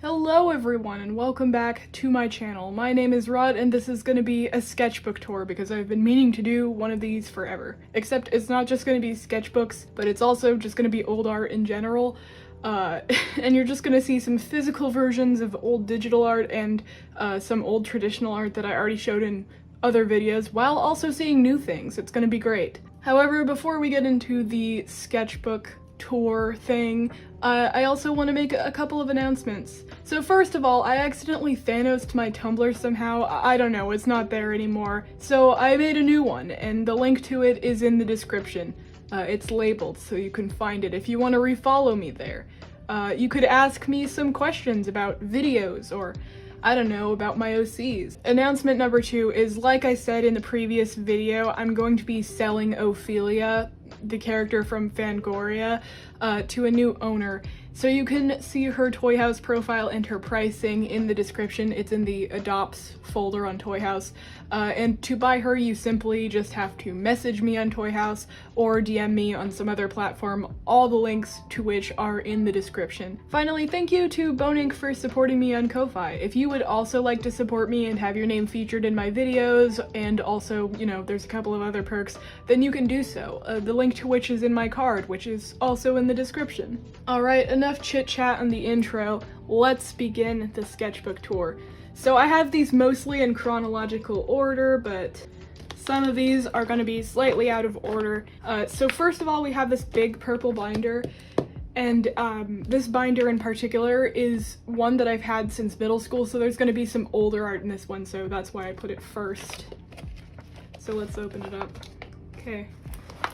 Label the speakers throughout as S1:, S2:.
S1: Hello everyone and welcome back to my channel. My name is Rod and this is going to be a sketchbook tour because I've been meaning to do one of these forever. Except it's not just going to be sketchbooks, but it's also just going to be old art in general. And you're just going to see some physical versions of old digital art and some old traditional art that I already showed in other videos, while also seeing new things. It's going to be great. However, before we get into the sketchbook tour thing, I also want to make a couple of announcements. So first of all, I accidentally Thanos'd my Tumblr somehow. I don't know, it's not there anymore. So I made a new one, and the link to it is in the description. It's labeled, so you can find it if you want to refollow me there. You could ask me some questions about videos, or I don't know, about my OCs. Announcement number 2 is, like I said in the previous video, I'm going to be selling Ophelia, the character from Fangoria, to a new owner. So you can see her Toy House profile and her pricing in the description. It's in the Adopts folder on Toy House. And to buy her, you simply just have to message me on Toy House or DM me on some other platform, all the links to which are in the description. Finally, thank you to Bonink for supporting me on Ko-Fi. If you would also like to support me and have your name featured in my videos, and also, you know, there's a couple of other perks, then you can do so. The link to which is in my card, which is also in the description. Alright, enough chit-chat on the intro, let's begin the sketchbook tour. So I have these mostly in chronological order, but some of these are going to be slightly out of order. So first of all, we have this big purple binder, and this binder in particular is one that I've had since middle school, so there's going to be some older art in this one, so that's why I put it first. So let's open it up. Okay,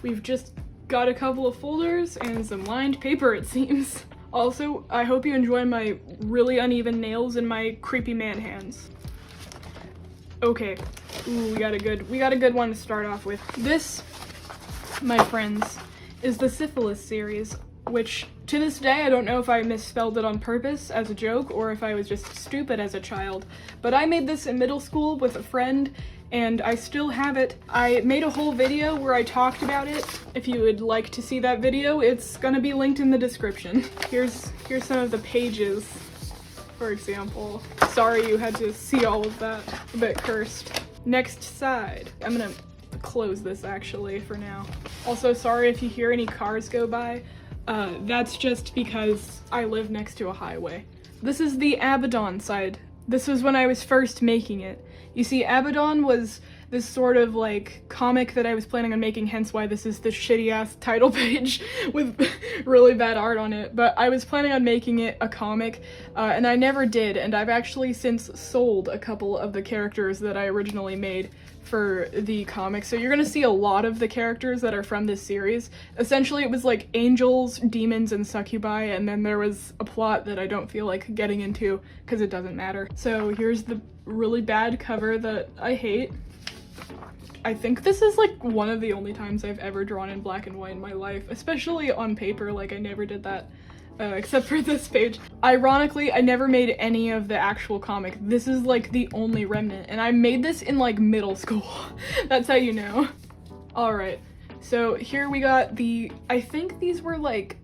S1: we've just got a couple of folders and some lined paper, it seems. Also, I hope you enjoy my really uneven nails and my creepy man hands. Okay, ooh, we got a good one to start off with. This, my friends, is the Syphilis series, which to this day I don't know if I misspelled it on purpose as a joke or if I was just stupid as a child, but I made this in middle school with a friend and I still have it. I made a whole video where I talked about it. If you would like to see that video, it's gonna be linked in the description. Here's some of the pages, for example. Sorry you had to see all of that. A bit cursed. Next side. I'm gonna close this actually for now. Also, sorry if you hear any cars go by. That's just because I live next to a highway. This is the Abaddon side. This was when I was first making it. You see, Abaddon was this sort of like comic that I was planning on making, hence why this is the shitty ass title page with really bad art on it. But I was planning on making it a comic, and I never did, and I've actually since sold a couple of the characters that I originally made for the comic. So you're gonna see a lot of the characters that are from this series. Essentially it was like angels, demons, and succubi, and then there was a plot that I don't feel like getting into because it doesn't matter. So here's the really bad cover that I hate. I think this is like one of the only times I've ever drawn in black and white in my life, especially on paper. Like I never did that. Except for this page. Ironically, I never made any of the actual comic. This is like the only remnant, and I made this in like middle school. That's how you know. Alright, so here we got the, I think these were like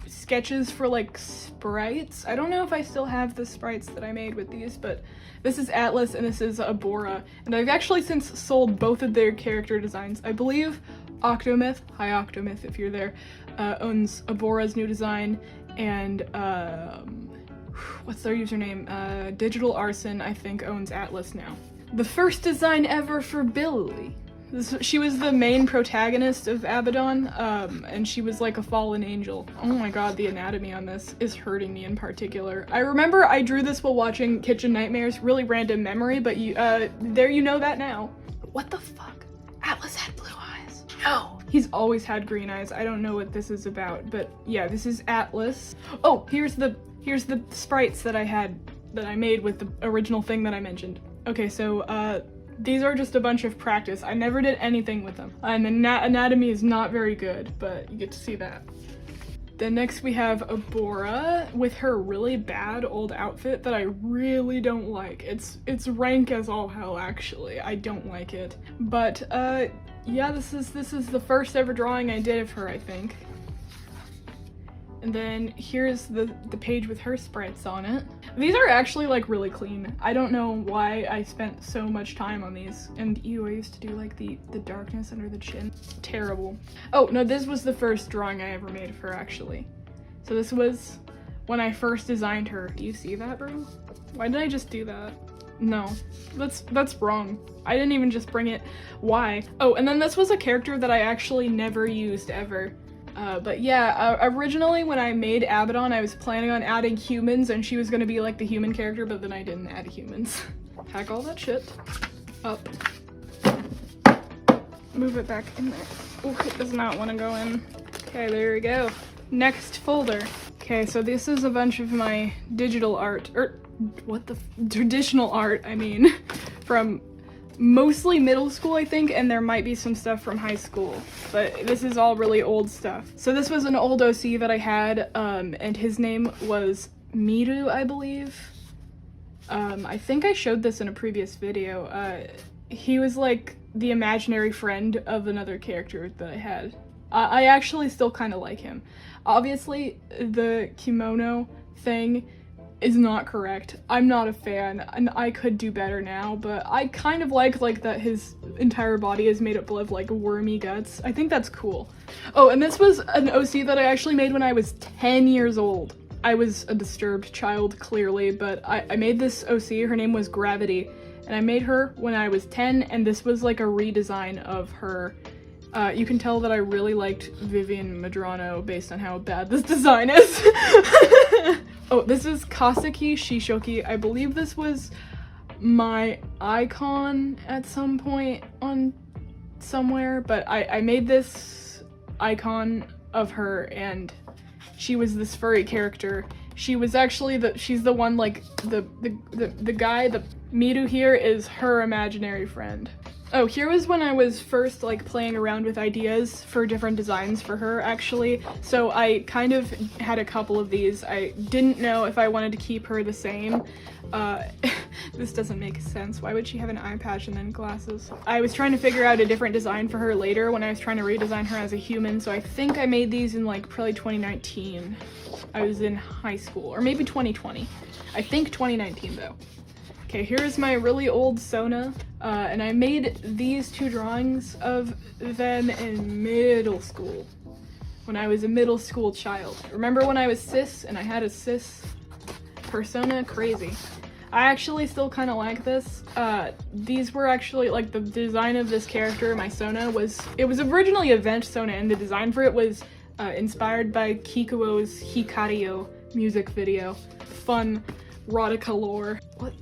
S1: sketches for like sprites. I don't know if I still have the sprites that I made with these, but this is Atlas and this is Abora, and I've actually since sold both of their character designs. I believe Octomyth, hi Octomyth if you're there, owns Abora's new design, and what's their username? Digital Arson, I think, owns Atlas now. The first design ever for Billy. She was the main protagonist of Abaddon, and she was like a fallen angel. Oh my god, the anatomy on this is hurting me in particular. I remember I drew this while watching Kitchen Nightmares, really random memory, but you, there you know that now. What the fuck? Atlas had blue eyes. No! He's always had green eyes. I don't know what this is about, but yeah, this is Atlas. Oh, here's the sprites that I made with the original thing that I mentioned. Okay, so, these are just a bunch of practice. I never did anything with them. And the anatomy is not very good, but you get to see that. Then next we have Abora with her really bad old outfit that I really don't like. It's rank as all hell, actually. I don't like it. But, yeah, this is the first ever drawing I did of her, I think. And then here's the page with her sprites on it. These are actually like really clean. I don't know why I spent so much time on these. And ew, I used to do like the darkness under the chin. Terrible. Oh no, this was the first drawing I ever made of her actually. So this was when I first designed her. Do you see that, bro? Why did I just do that? No, that's wrong. I didn't even just bring it. Why? Oh, and then this was a character that I actually never used ever. But yeah, originally when I made Abaddon, I was planning on adding humans and she was gonna be like the human character, but then I didn't add humans. Pack all that shit up. Move it back in there. Oh, it does not want to go in. Okay, there we go. Next folder. Okay, so this is a bunch of my digital art, or what the traditional art, I mean, from mostly middle school, I think, and there might be some stuff from high school, but this is all really old stuff. So this was an old OC that I had, and his name was Miru, I believe. I think I showed this in a previous video. He was like the imaginary friend of another character that I had. I actually still kind of like him. Obviously, the kimono thing is not correct. I'm not a fan, and I could do better now, but I kind of like that his entire body is made up of like wormy guts. I think that's cool. Oh, and this was an OC that I actually made when I was 10 years old. I was a disturbed child, clearly, but I made this OC. Her name was Gravity, and I made her when I was 10, and this was like a redesign of her. You can tell that I really liked Vivian Madrano based on how bad this design is. Oh, this is Kaseki Shishoki. I believe this was my icon at some point on somewhere, but I made this icon of her, and she was this furry character. She was actually she's the one, like, the guy, the Miru here is her imaginary friend. Oh, here was when I was first like playing around with ideas for different designs for her, actually. So I kind of had a couple of these. I didn't know if I wanted to keep her the same. This doesn't make sense. Why would she have an eye patch and then glasses? I was trying to figure out a different design for her later when I was trying to redesign her as a human, so I think I made these in like probably 2019. I was in high school, or maybe 2020. I think 2019 though. Okay, here's my really old Sona, and I made these two drawings of them in middle school, when I was a middle school child. Remember when I was cis and I had a cis persona? Crazy. I actually still kind of like this. These were actually, like, the design of this character, my Sona, it was originally a vent Sona, and the design for it was inspired by Kikuo's Hikario music video. Fun Rotica lore. What?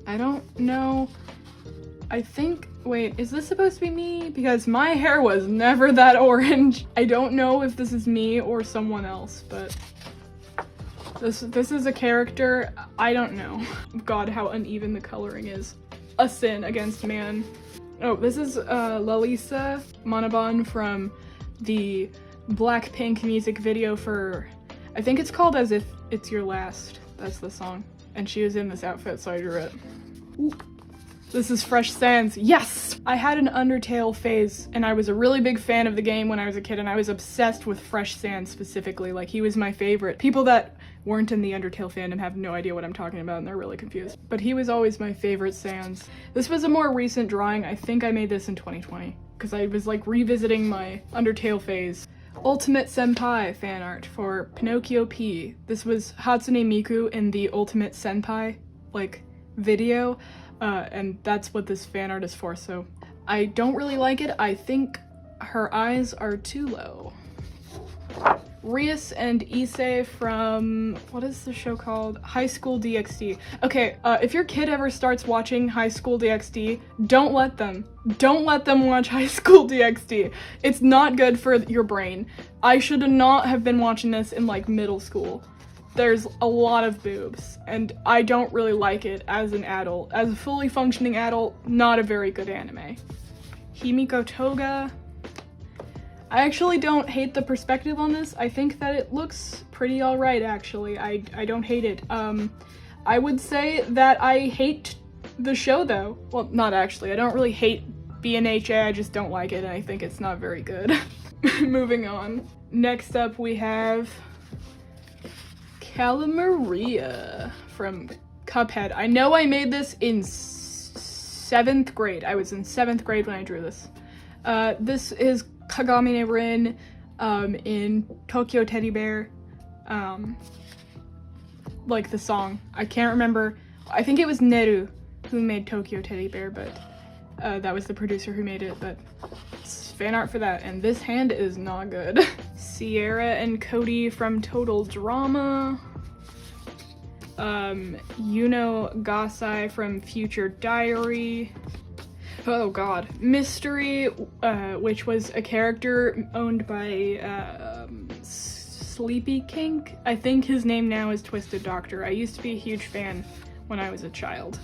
S1: I don't know. I think, wait, is this supposed to be me? Because my hair was never that orange. I don't know if this is me or someone else, but this is a character. I don't know. God, how uneven the coloring is. A sin against man. Oh, this is Lalisa Manaban from the Blackpink music video for, I think it's called As If It's Your Last. That's the song. And she was in this outfit, so I drew it. Ooh. This is Fresh Sands. Yes! I had an Undertale phase, and I was a really big fan of the game when I was a kid, and I was obsessed with Fresh Sands specifically. Like, he was my favorite. People that weren't in the Undertale fandom have no idea what I'm talking about, and they're really confused. But he was always my favorite Sans. This was a more recent drawing. I think I made this in 2020, because I was, like, revisiting my Undertale phase. Ultimate Senpai fan art for Pinocchio P. This was Hatsune Miku in the Ultimate Senpai, like, video, and that's what this fan art is for, so I don't really like it. I think her eyes are too low. Rias and Issei from, what is the show called? High School DxD. Okay, if your kid ever starts watching High School DxD, don't let them. Don't let them watch High School DxD. It's not good for your brain. I should not have been watching this in, like, middle school. There's a lot of boobs, and I don't really like it as an adult. As a fully functioning adult, not a very good anime. Himiko Toga. I actually don't hate the perspective on this. I think that it looks pretty alright, actually. I don't hate it. I would say that I hate the show, though. Well, not actually. I don't really hate BNHA, I just don't like it, and I think it's not very good. Moving on. Next up we have Calamaria from Cuphead. I know I made this in 7th grade. I was in 7th grade when I drew this. This is Kagami Rin in Tokyo Teddy Bear. Like the song. I can't remember. I think it was Neru who made Tokyo Teddy Bear, but that was the producer who made it, but it's fan art for that. And this hand is not good. Sierra and Cody from Total Drama. Yuno Gasai from Future Diary. Oh god. Mystery, which was a character owned by Sleepy Kink. I think his name now is Twisted Doctor. I used to be a huge fan when I was a child.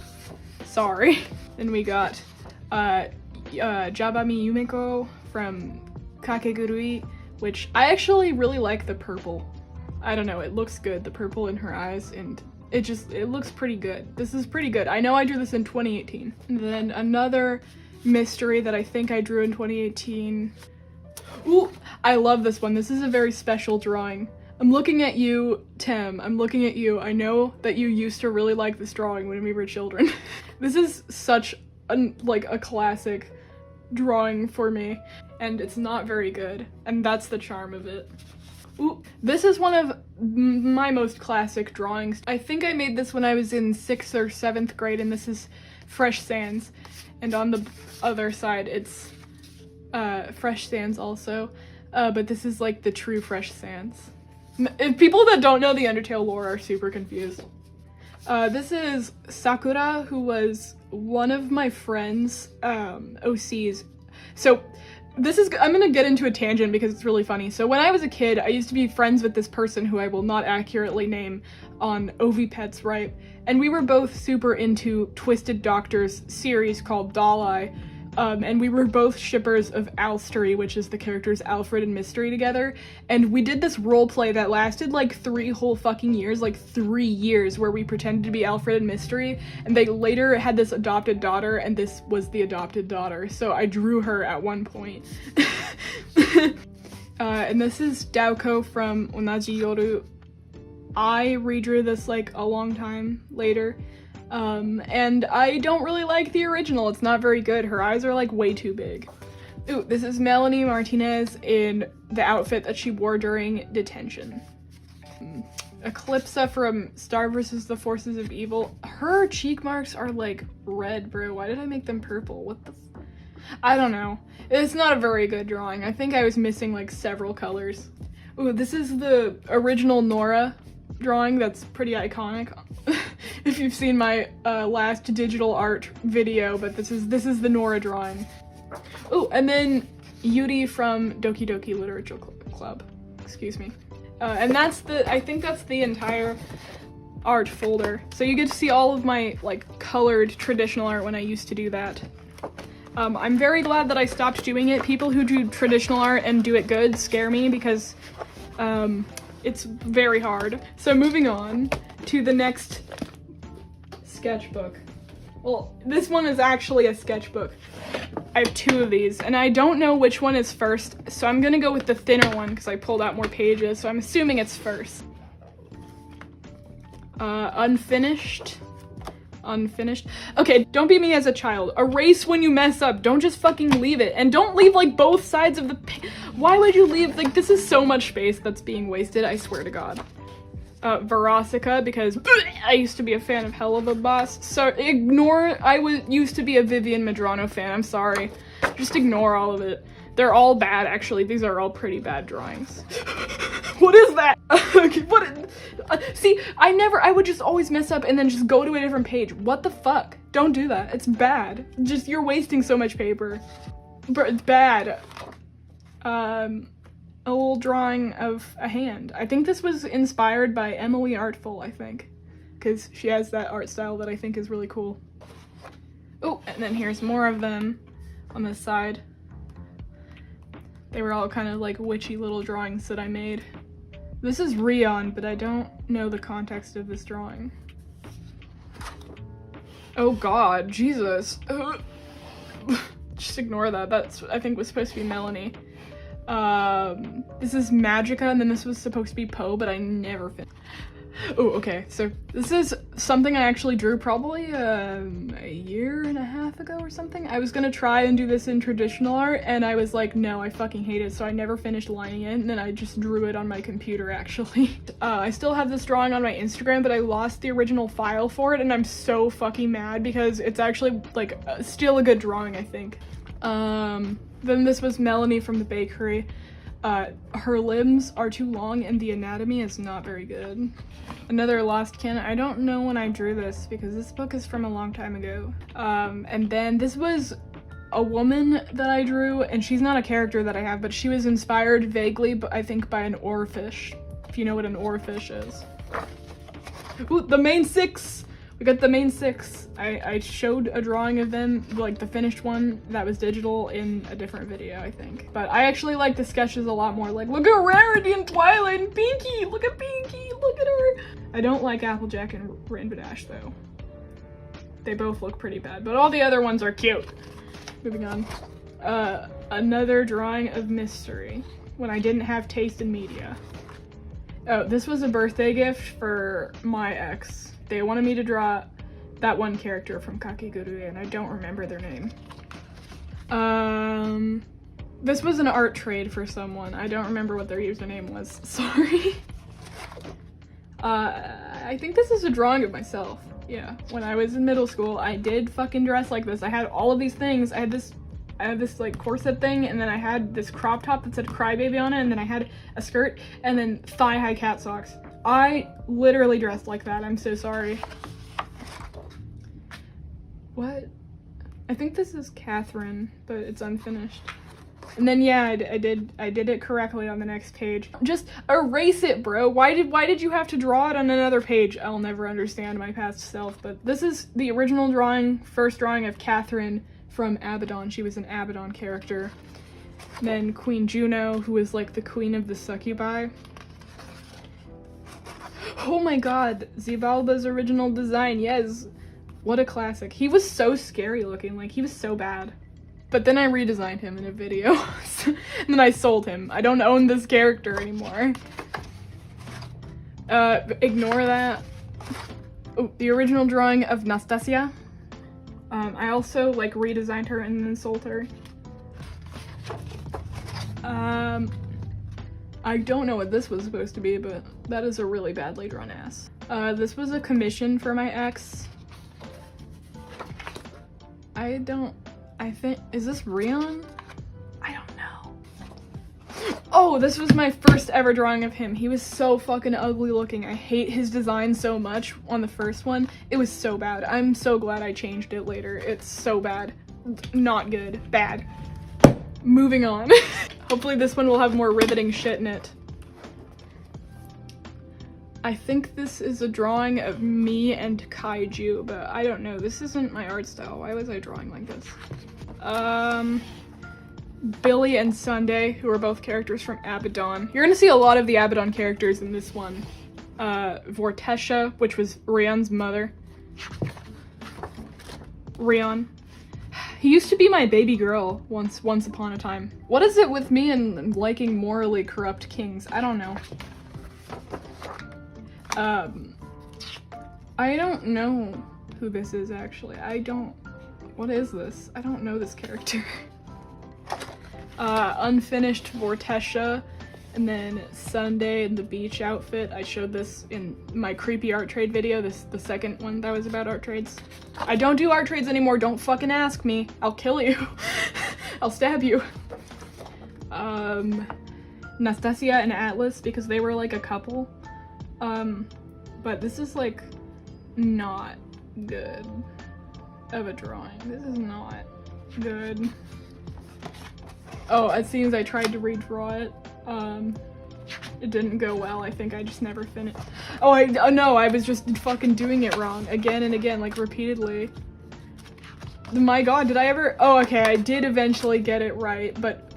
S1: Sorry. Then we got Jabami Yumiko from Kakegurui, which I actually really like the purple. I don't know, it looks good, the purple in her eyes, and it looks pretty good. This is pretty good. I know I drew this in 2018. And then another mystery that I think I drew in 2018. Ooh, I love this one. This is a very special drawing. I'm looking at you, Tim. I'm looking at you. I know that you used to really like this drawing when we were children. This is such a classic drawing for me, and it's not very good, and that's the charm of it. Ooh, this is one of my most classic drawings. I think I made this when I was in 6th or 7th grade, and this is Fresh Sands, and on the other side it's Fresh Sands also, but this is like the true Fresh Sands. If people that don't know the Undertale lore are super confused. This is Sakura, who was one of my friends' OCs. So I'm gonna get into a tangent because it's really funny. So when I was a kid, I used to be friends with this person who I will not accurately name on OVPets, right? And we were both super into Twisted Doctor's series called Doll Eye. And we were both shippers of Alstery, which is the characters Alfred and Mystery together. And we did this role play that lasted like 3 whole fucking years, like 3 years, where we pretended to be Alfred and Mystery. And they later had this adopted daughter, and this was the adopted daughter. So I drew her at one point. And this is Daoko from Onaji Yoru. I redrew this like a long time later. And I don't really like the original. It's not very good. Her eyes are like way too big. Ooh, this is Melanie Martinez in the outfit that she wore during detention. Eclipsa from Star vs. the Forces of Evil. Her cheek marks are like red, bro. Why did I make them purple? What the I don't know. It's not a very good drawing. I think I was missing like several colors. Ooh, this is the original Nora drawing that's pretty iconic. If you've seen my last digital art video, but this is the Nora drawing. Oh, and then Yuri from Doki Doki Literature Club. Excuse me. And I think that's the entire art folder. So you get to see all of my like colored traditional art when I used to do that. I'm very glad that I stopped doing it. People who do traditional art and do it good scare me because it's very hard. So moving on to the next sketchbook. Well, this one is actually a sketchbook. I have 2 of these, and I don't know which one is first, so I'm gonna go with the thinner one because I pulled out more pages, so I'm assuming it's first. Unfinished. Okay, don't be me as a child. Erase when you mess up. Don't just fucking leave it. And don't leave like both sides of the Why would you leave? Like, this is so much space that's being wasted, I swear to God. Verosica, because I used to be a fan of Hell of a Boss. So ignore, used to be a Vivian Medrano fan, I'm sorry. Just ignore all of it. They're all bad, actually. These are all pretty bad drawings. What is that? See, I would just always mess up and then just go to a different page. What the fuck? Don't do that. It's bad. Just, you're wasting so much paper. It's bad. A little drawing of a hand. I think this was inspired by Emily Artful, I think. Because she has that art style that I think is really cool. Oh, and then here's more of them on this side. They were all kind of like witchy little drawings that I made. This is Rion, but I don't know the context of this drawing. Oh god, Jesus. Just ignore that. That's, I think, was supposed to be Melanie. This is Magica, and then this was supposed to be Poe, but I never finished. Oh, okay, so this is something I actually drew probably a year and a half ago or something. I was gonna try and do this in traditional art, and I was like, no, I fucking hate it, so I never finished lining it, and then I just drew it on my computer, actually. I still have this drawing on my Instagram, but I lost the original file for it, and I'm so fucking mad because it's actually, like, still a good drawing, I think. Then this was Melanie from the bakery. Her limbs are too long and the anatomy is not very good. Another Lost Kin. I don't know when I drew this because this book is from a long time ago. And then this was a woman that I drew, and she's not a character that I have, but she was inspired vaguely, but I think by an oarfish, if you know what an oarfish is. Ooh, the main six! We got the main six. I showed a drawing of them, like the finished one that was digital, in a different video, I think. But I actually like the sketches a lot more. Like, look at Rarity and Twilight and Pinky! Look at Pinky! Look at her! I don't like Applejack and Rainbow Dash, though. They both look pretty bad, but all the other ones are cute. Moving on. Another drawing of Mystery, when I didn't have taste in media. Oh, this was a birthday gift for my ex. They wanted me to draw that one character from Kakegurui, and I don't remember their name. This was an art trade for someone. I don't remember what their username was. Sorry. I think this is a drawing of myself. Yeah, when I was in middle school, I did fucking dress like this. I had all of these things. I had this like corset thing, and then I had this crop top that said Crybaby on it, and then I had a skirt, and then thigh-high cat socks. I literally dressed like that. I'm so sorry. What? I think this is Catherine, but it's unfinished. And then yeah, I did it correctly on the next page. Just erase it, bro. Why did you have to draw it on another page? I'll never understand my past self, but this is the original drawing, first drawing of Catherine from Abaddon. She was an Abaddon character. And then Queen Juno, who is like the queen of the succubi. Oh my god, Xibalba's original design, yes. What a classic. He was so scary looking, like he was so bad. But then I redesigned him in a video, and then I sold him. I don't own this character anymore. Ignore that. Oh, the original drawing of Nastasia. I also like redesigned her and then sold her. I don't know what this was supposed to be, but that is a really badly drawn ass. This was a commission for my ex. I think, is this Rion? I don't know. Oh, this was my first ever drawing of him. He was so fucking ugly looking. I hate his design so much on the first one. It was so bad. I'm so glad I changed it later. It's so bad. Not good. Bad. Moving on. Hopefully this one will have more riveting shit in it. I think this is a drawing of me and kaiju, but I don't know. This isn't my art style. Why was I drawing like this? Billy and Sunday, who are both characters from Abaddon. You're gonna see a lot of the Abaddon characters in this one. Vortesha, which was Rion's mother. Rion. He used to be my baby girl once upon a time. What is it with me and liking morally corrupt kings? I don't know. I don't know who this is actually. What is this? I don't know this character. Unfinished Vortesha, and then Sunday in the beach outfit. I showed this in my creepy art trade video, the second one that was about art trades. I don't do art trades anymore, don't fucking ask me. I'll kill you. I'll stab you. Nastasia and Atlas, because they were like a couple. But this is like not good of a drawing. This is not good. Oh, it seems I tried to redraw it. It didn't go well. I think I just never finished. Oh, no, I was just fucking doing it wrong again and again, like repeatedly. My god, did I ever? Oh, okay, I did eventually get it right, but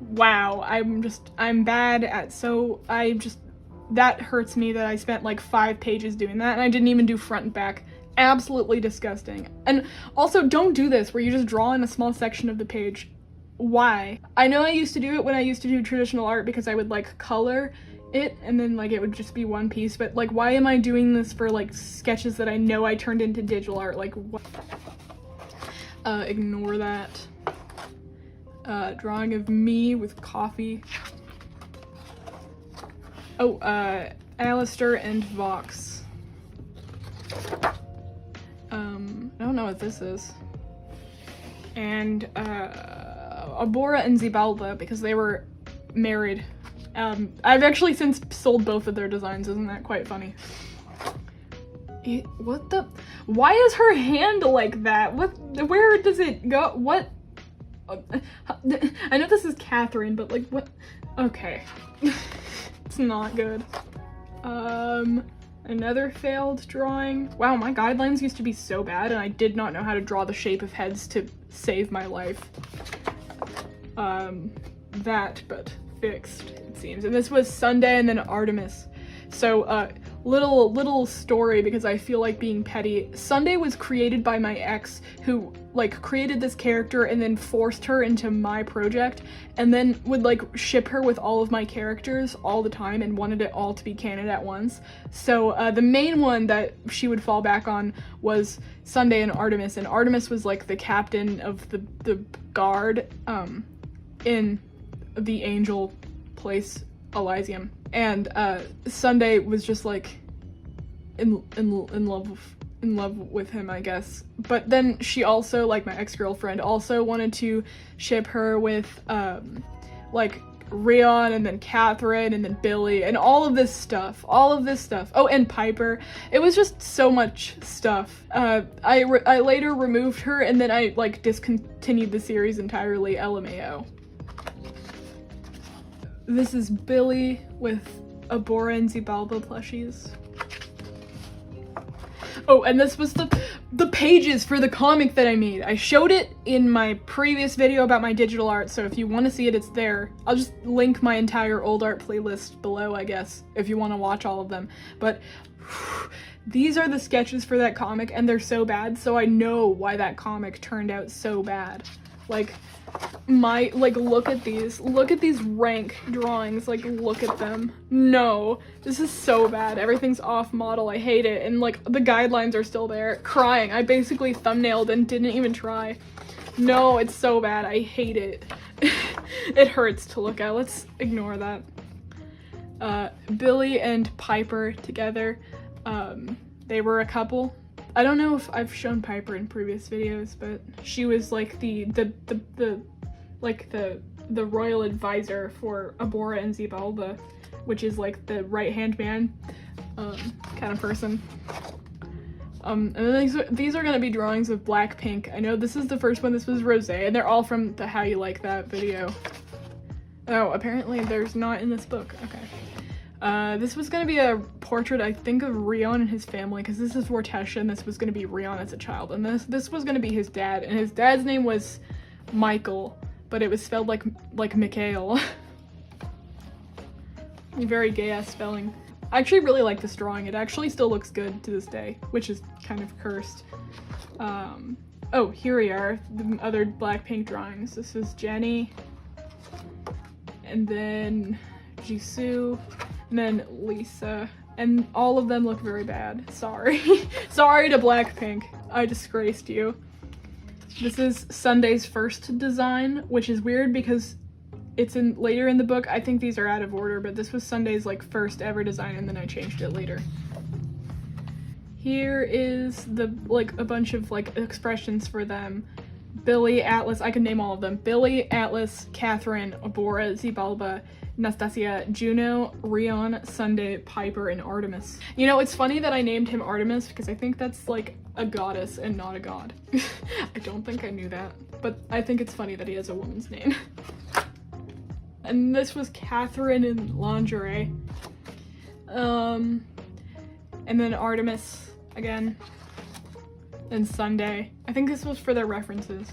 S1: wow, I'm bad at that hurts me that I spent like 5 pages doing that, and I didn't even do front and back. Absolutely disgusting. And also, don't do this where you just draw in a small section of the page. Why? I know I used to do it when I used to do traditional art because I would like color it, and then like it would just be one piece. But like, why am I doing this for like sketches that I know I turned into digital art? Like, what? Ignore that. Drawing of me with coffee. Oh, Alistair and Vox. I don't know what this is. And Abora and Xibalba, because they were married. I've actually since sold both of their designs. Isn't that quite funny? What the? Why is her hand like that? What? Where does it go? What? I know this is Catherine, but like, what? Okay. It's not good. Another failed drawing. Wow, my guidelines used to be so bad, and I did not know how to draw the shape of heads to save my life. But fixed, it seems. And this was Sunday and then Artemis. So, little story, because I feel like being petty. Sunday was created by my ex, who like created this character and then forced her into my project, and then would like ship her with all of my characters all the time and wanted it all to be canon at once. So the main one that she would fall back on was Sunday and Artemis was like the captain of the guard in the angel place Elysium. And Sunday was just like in love with him, I guess. But then she also, like my ex-girlfriend, also wanted to ship her with like Rion and then Catherine and then Billy and all of this stuff. Oh, and Piper. It was just so much stuff. I later removed her, and then I like discontinued the series entirely, lmao. This is Billy with Abora and Xibalba plushies. Oh, and this was the pages for the comic that I made. I showed it in my previous video about my digital art, so if you want to see it, it's there. I'll just link my entire old art playlist below, I guess, if you want to watch all of them. But these are the sketches for that comic, and they're so bad, so I know why that comic turned out so bad. Like, look at these rank drawings, like, look at them. No, this is so bad. Everything's off model, I hate it, and like, the guidelines are still there. Crying, I basically thumbnailed and didn't even try. No, it's so bad, I hate it. It hurts to look at, let's ignore that. Billy and Piper together, they were a couple. I don't know if I've shown Piper in previous videos, but she was like the royal advisor for Abora and Xibalba, which is like the right-hand man kind of person. And then these are gonna be drawings of Blackpink. I know this is the first one, this was Rosé, and they're all from the How You Like That video. Oh, apparently there's not in this book, okay. This was gonna be a portrait, I think, of Rion and his family, because this is Vortesia, and this was gonna be Rion as a child, and this was gonna be his dad, and his dad's name was Michael, but it was spelled like Mikhail. Very gay-ass spelling. I actually really like this drawing. It actually still looks good to this day, which is kind of cursed. Oh, here we are, the other Blackpink drawings. This is Jenny, and then Jisoo, and then Lisa, and all of them look very bad. Sorry. Sorry to Blackpink. I disgraced you. This is Sunday's first design, which is weird because it's later in the book. I think these are out of order, but this was Sunday's like first ever design, and then I changed it later. Here is like a bunch of like expressions for them. Billy, Atlas, I can name all of them. Billy, Atlas, Catherine, Abora, Xibalba, Nastasia, Juno, Rion, Sunday, Piper, and Artemis. You know, it's funny that I named him Artemis because I think that's like a goddess and not a god. I don't think I knew that, but I think it's funny that he has a woman's name. And this was Catherine in lingerie. And then Artemis again. And Sunday. I think this was for their references.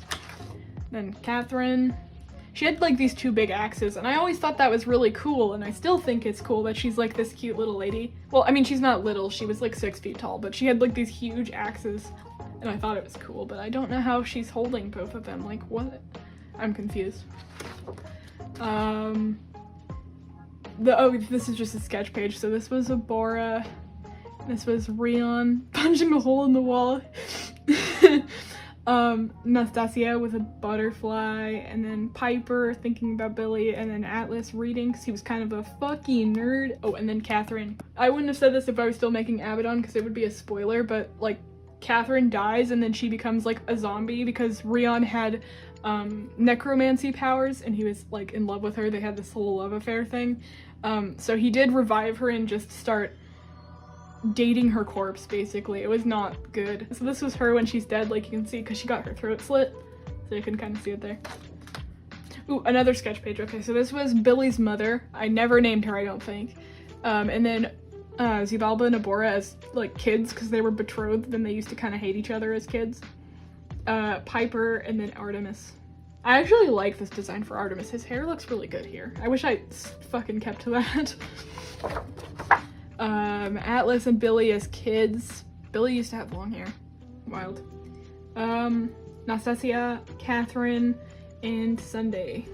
S1: Then Catherine. She had like these two big axes, and I always thought that was really cool, and I still think it's cool that she's like this cute little lady. Well, I mean, she's not little, she was like 6 feet tall, but she had like these huge axes, and I thought it was cool, but I don't know how she's holding both of them. Like, what? I'm confused. this is just a sketch page. So this was Abora, this was Rion punching a hole in the wall. Nastasia with a butterfly, and then Piper thinking about Billy, and then Atlas reading because he was kind of a fucking nerd. Oh, and then Catherine. I wouldn't have said this if I was still making Abaddon because it would be a spoiler, but like Catherine dies and then she becomes like a zombie because Rion had necromancy powers and he was like in love with her. They had this whole love affair thing. So he did revive her and just start dating her corpse, basically. It was not good. So this was her when she's dead, like you can see, because she got her throat slit. So you can kind of see it there. Ooh, another sketch page. Okay, so this was Billy's mother. I never named her, I don't think. And then Xibalba and Abora as like kids because they were betrothed and they used to kind of hate each other as kids. Piper, and then Artemis. I actually like this design for Artemis. His hair looks really good here. I wish I fucking kept to that. Atlas and Billy as kids. Billy used to have long hair. Wild. Nastasia, Catherine, and Sunday.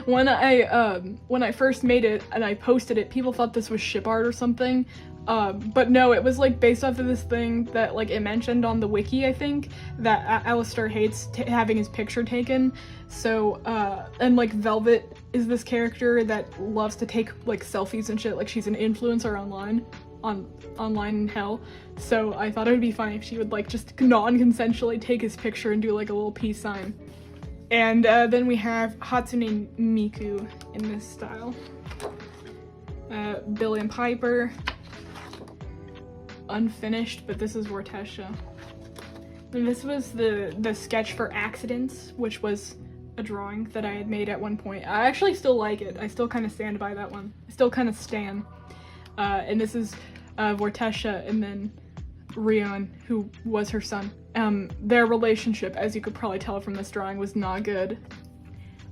S1: When I first made it and I posted it, people thought this was ship art or something. But no, it was like based off of this thing that like it mentioned on the wiki, I think, that Alistair hates having his picture taken. So, and like Velvet is this character that loves to take like selfies and shit, like she's an influencer online in hell. So I thought it would be funny if she would like just non-consensually take his picture and do like a little peace sign. And then we have Hatsune Miku in this style. Billy and Piper. Unfinished, but this is Vortesha. And this was the sketch for Accidents, which was a drawing that I had made at one point. I actually still like it. I still kind of stand by that one. I still kind of stan. And this is Vortesha and then Rion, who was her son. Their relationship, as you could probably tell from this drawing, was not good.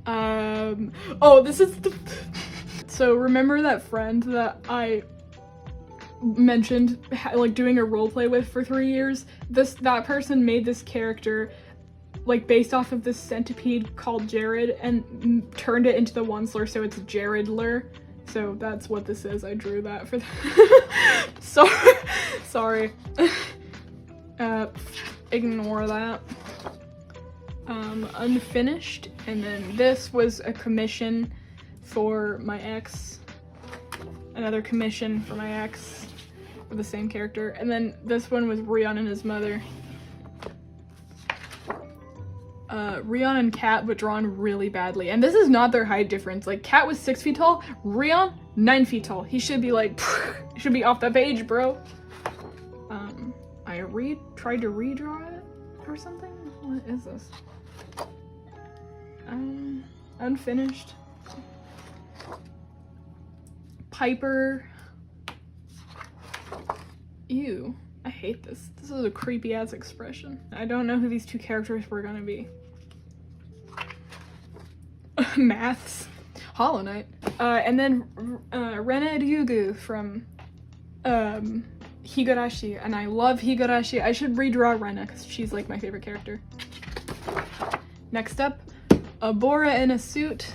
S1: Oh, this is the... So remember that friend that I mentioned like doing a roleplay with for 3 years? That person made this character like based off of this centipede called Jared and turned it into the one slur, so it's Jaredler. So that's what this is. I drew that for sorry. Ignore that. Unfinished, and then this was a commission for my ex. Another commission for my ex with the same character. And then this one was Rion and his mother. Rion and Kat, but drawn really badly. And this is not their height difference. Like, Kat was 6 feet tall, Rion 9 feet tall. He should be like, should be off the page, bro. I tried to redraw it or something? What is this? Unfinished. Piper. Ew, I hate this. This is a creepy ass expression. I don't know who these two characters were gonna be. Maths. Hollow Knight. And then Rena Ryugu from Higurashi, and I love Higurashi. I should redraw Rena because she's like my favorite character. Next up, Abora in a suit.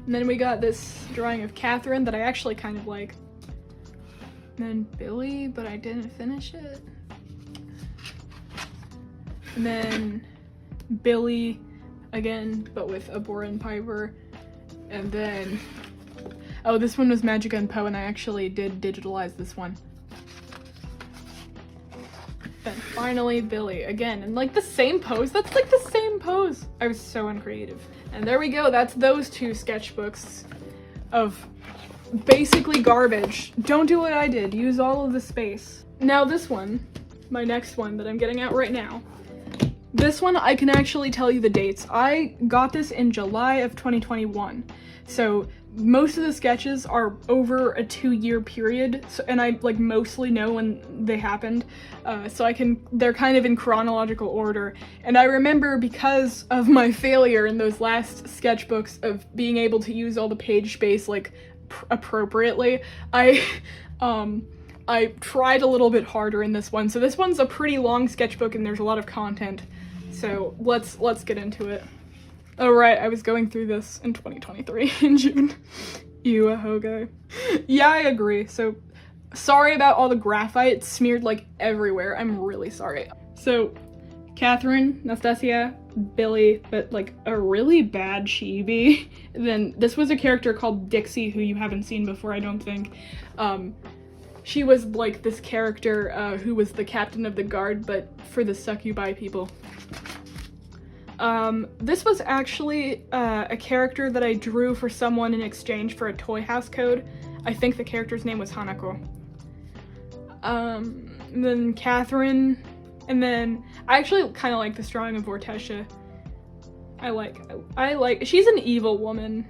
S1: And then we got this drawing of Catherine that I actually kind of like. And then Billy, but I didn't finish it. And then Billy again, but with Abora and Piper. And then, oh, this one was Magica and Poe, and I actually did digitalize this one. Then finally Billy again, and like the same pose. That's like the same pose. I was so uncreative. And there we go. That's those two sketchbooks of basically garbage. Don't do what I did. Use all of the space. Now this one, my next one that I'm getting at right now. This one I can actually tell you the dates. I got this in July of 2021. So most of the sketches are over a 2-year period, so, and I like mostly know when they happened, so they're kind of in chronological order. And I remember, because of my failure in those last sketchbooks of being able to use all the page space like appropriately, I tried a little bit harder in this one. So this one's a pretty long sketchbook and there's a lot of content, so let's get into it. Oh right, I was going through this in 2023 in June. Ew, a hoga. Yeah, I agree. So, sorry about all the graphite smeared like everywhere. I'm really sorry. So, Catherine, Nastasia, Billy, but like a really bad chibi. Then this was a character called Dixie, who you haven't seen before, I don't think. She was like this character who was the captain of the guard, but for the succubi people. This was actually a character that I drew for someone in exchange for a Toy House code. I think the character's name was Hanako. And then Catherine, and then I actually kind of like this drawing of Vortesha. I like, she's an evil woman.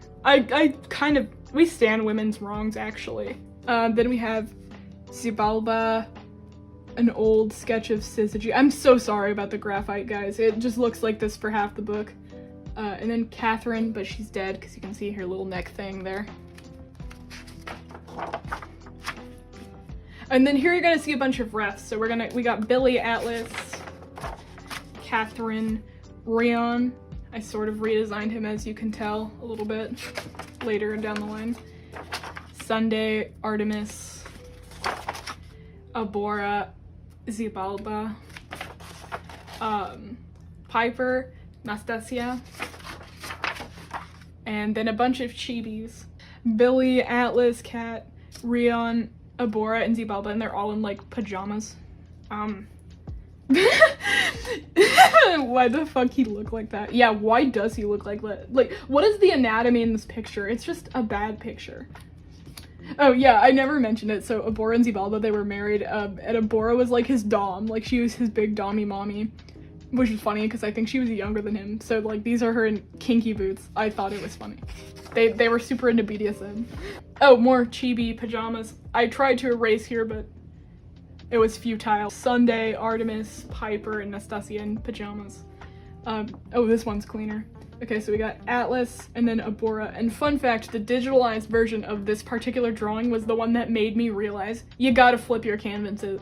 S1: We stand women's wrongs, actually. Then we have Zibalba, an old sketch of Syzygy. I'm so sorry about the graphite, guys. It just looks like this for half the book. And then Catherine, but she's dead because you can see her little neck thing there. And then here you're gonna see a bunch of refs. So we got Billy, Atlas, Catherine, Rion. I sort of redesigned him, as you can tell, a little bit later down the line. Sunday, Artemis, Abora, Zibalba, Piper, Nastasia, and then a bunch of chibis. Billy, Atlas, Cat, Rion, Abora, and Zibalba, and they're all in like pajamas. Why the fuck he look like that? Yeah, why does he look like that? Like, what is the anatomy in this picture? It's just a bad picture. Oh yeah, I never mentioned it. So Abora and Zibalba, they were married, and Abora was like his dom. Like, she was his big dommy mommy, which is funny because I think she was younger than him. So like, these are her in kinky boots. I thought it was funny. They were super into BDSM. Oh, more chibi pajamas. I tried to erase here, but it was futile. Sunday, Artemis, Piper, and Nastasia in pajamas. Oh, this one's cleaner. Okay, so we got Atlas and then Abora. And fun fact, the digitalized version of this particular drawing was the one that made me realize you gotta flip your canvases.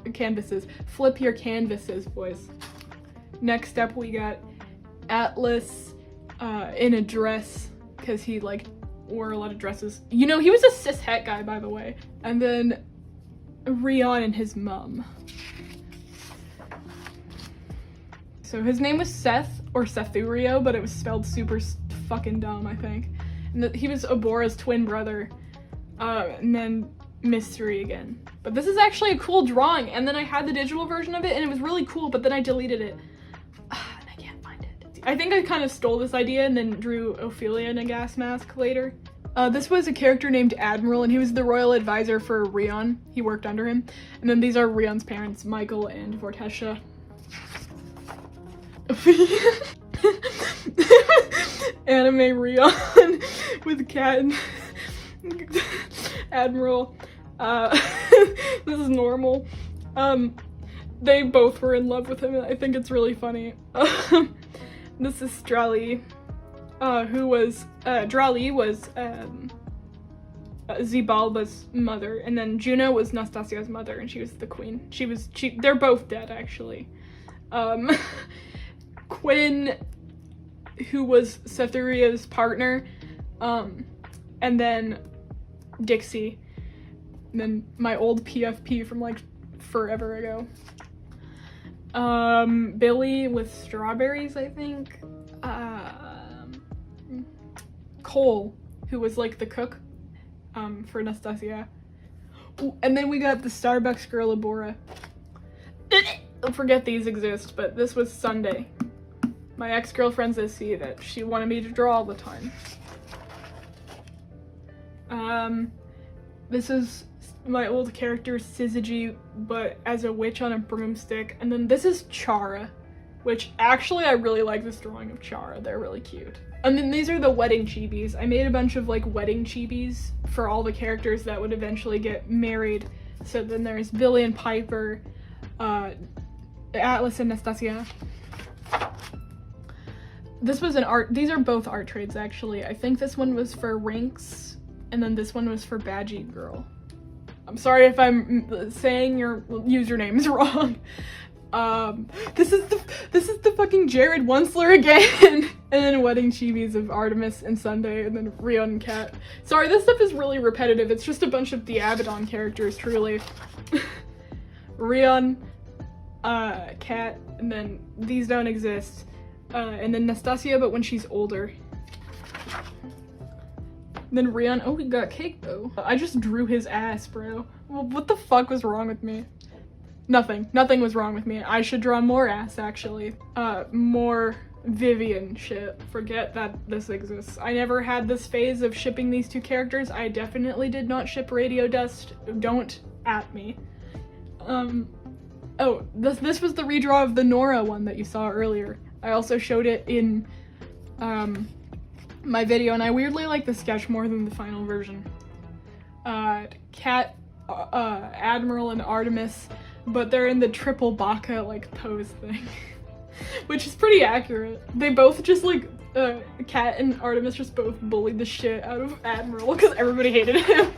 S1: Flip your canvases, boys. Next up, we got Atlas in a dress, because he like wore a lot of dresses. You know, he was a cishet guy, by the way. And then Rion and his mom. So his name was Seth, or Sethurio, but it was spelled super fucking dumb, I think. And he was Abora's twin brother. And then Mystery again. But this is actually a cool drawing, and then I had the digital version of it, and it was really cool, but then I deleted it. And I can't find it. I think I kind of stole this idea and then drew Ophelia in a gas mask later. This was a character named Admiral, and he was the royal advisor for Rion. He worked under him. And then these are Rion's parents, Michael and Vortesha. Anime Rion with Cat and Admiral. This is normal. They both were in love with him, and I think it's really funny. This is Drali, who was Drali was Zibalba's mother, and then Juno was Nastasia's mother, and she was the queen. They're both dead, actually. Quinn, who was Sethuria's partner, and then Dixie, and then my old PFP from like forever ago. Billy with strawberries, I think. Cole, who was like the cook, for Nastasia. And then we got the Starbucks girl, Abora. Forget these exist, but this was Sunday. My ex-girlfriend's a C that she wanted me to draw all the time. This is my old character Syzygy, but as a witch on a broomstick. And then this is Chara, which actually I really like this drawing of Chara. They're really cute. And then these are the wedding chibis. I made a bunch of like wedding chibis for all the characters that would eventually get married. So then there's Billy and Piper, Atlas and Nastasia. This was an art, these are both art trades actually. I think this one was for Rinks, and then this one was for Badgie Girl. I'm sorry if I'm saying your usernames wrong. This is the fucking Jared Wensler again. And then Wedding Chibis of Artemis and Sunday, and then Rion and Kat. Sorry, this stuff is really repetitive. It's just a bunch of the Abaddon characters, truly. Rion, Kat, and then these don't exist. And then Nastasia, but when she's older. And then Rion, oh, we got cake though. I just drew his ass, bro. Well, what the fuck was wrong with me? Nothing was wrong with me. I should draw more ass, actually. More Vivian shit. Forget that this exists. I never had this phase of shipping these two characters. I definitely did not ship Radio Dust. Don't at me. Oh, this was the redraw of the Nora one that you saw earlier. I also showed it in, my video, and I weirdly like the sketch more than the final version. Kat, Admiral, and Artemis, but they're in the triple baka, like, pose thing. Which is pretty accurate. They both just, like, Kat and Artemis just both bullied the shit out of Admiral because everybody hated him.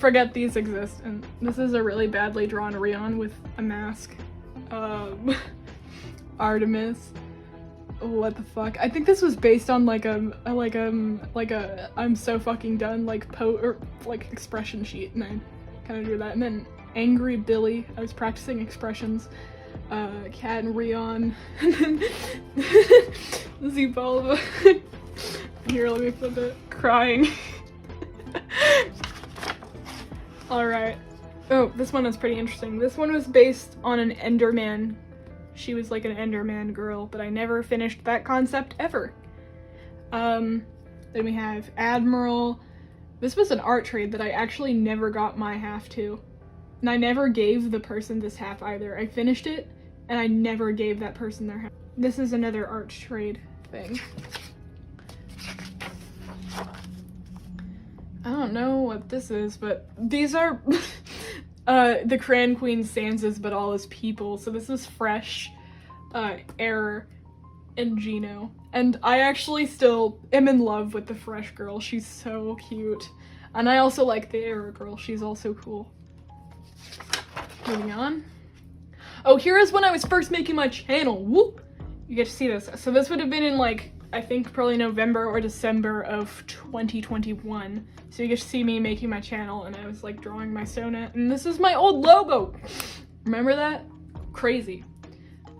S1: Forget these exist, and this is a really badly drawn Rion with a mask. Artemis. What the fuck? I think this was based on like a I'm so fucking done like expression sheet, and I kind of drew that. And then Angry Billy. I was practicing expressions. Kat and Rion. And then Zibalba. Here, let me flip it. Crying. Alright. Oh, this one is pretty interesting. This one was based on an Enderman. She was like an Enderman girl, but I never finished that concept ever. Then we have Admiral. This was an art trade that I actually never got my half to. And I never gave the person this half either. I finished it, and I never gave that person their half. This is another art trade thing. I don't know what this is, but these are the Cran Queen Sansas, but all as people. So this is Fresh, Error, and Gino. And I actually still am in love with the Fresh girl. She's so cute. And I also like the Error girl. She's also cool. Moving on. Oh, here is when I was first making my channel. Whoop! You get to see this. So this would have been in like, I think probably November or December of 2021. So you get to see me making my channel, and I was like drawing my sonnet, and this is my old logo. Remember that? Crazy.